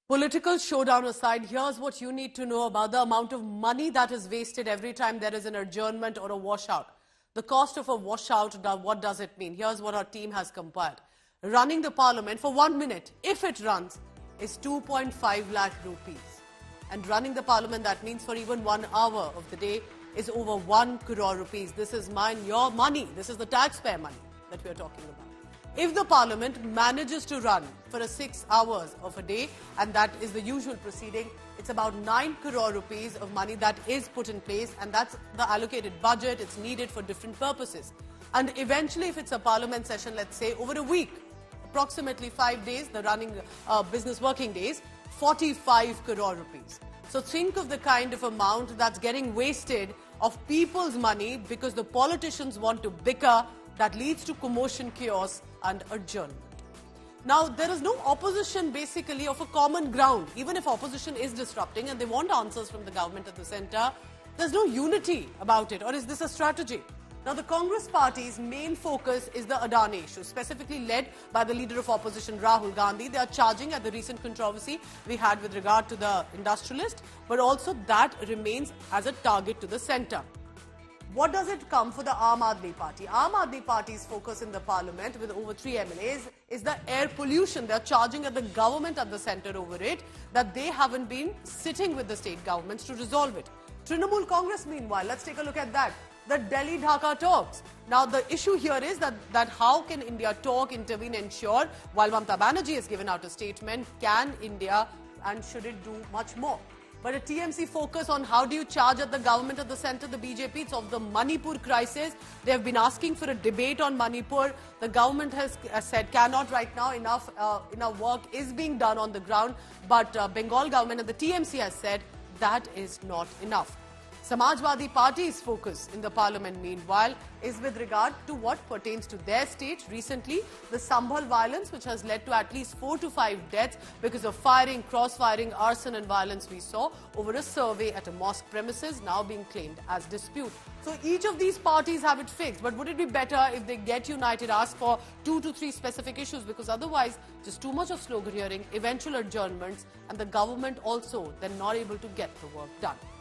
Political showdown aside, here's what you need to know about the amount of money that is wasted every time there is an adjournment or a washout. The cost of a washout, what does it mean? Here's what our team has compiled. Running the parliament for 1 minute, if it runs, is 2.5 lakh rupees. And running the parliament, that means for even 1 hour of the day, is over 1 crore rupees. This is mine, your money. This is the taxpayer money that we are talking about. If the parliament manages to run for 6 hours of a day, and that is the usual proceeding, it's about 9 crore rupees of money that is put in place, and that's the allocated budget. It's needed for different purposes. And eventually, if it's a parliament session, let's say over a week, approximately 5 days, the running business working days, 45 crore rupees. So think of the kind of amount that's getting wasted of people's money because the politicians want to bicker. That leads to commotion, chaos and adjournment. Now, there is no opposition basically of a common ground. Even if opposition is disrupting and they want answers from the government at the centre, there's no unity about it. Or is this a strategy? Now, the Congress party's main focus is the Adani issue, specifically led by the leader of opposition, Rahul Gandhi. They are charging at the recent controversy we had with regard to the industrialist, but also that remains as a target to the centre. What does it come for the Aam Aadmi Party? Aam Aadmi Party's focus in the parliament with over 3 MLAs is the air pollution. They're charging at the government at the centre over it, that they haven't been sitting with the state governments to resolve it. Trinamool Congress, meanwhile, let's take a look at that. The Delhi-Dhaka talks. Now, the issue here is that how can India talk, intervene, ensure, while Mamata Banerjee has given out a statement, can India and should it do much more? But a TMC focus on how do you charge at the government at the centre, the BJP, it's of the Manipur crisis. They have been asking for a debate on Manipur. The government has said cannot right now, enough work is being done on the ground. But Bengal government and the TMC has said that is not enough. Samajwadi Party's focus in the parliament, meanwhile, is with regard to what pertains to their state. Recently, the Sambhal violence, which has led to at least 4 to 5 deaths because of firing, cross-firing, arson and violence we saw over a survey at a mosque premises, now being claimed as dispute. So each of these parties have it fixed. But would it be better if they get united, ask for 2 to 3 specific issues? Because otherwise, just too much of slogan hearing, eventual adjournments, and the government also then not able to get the work done.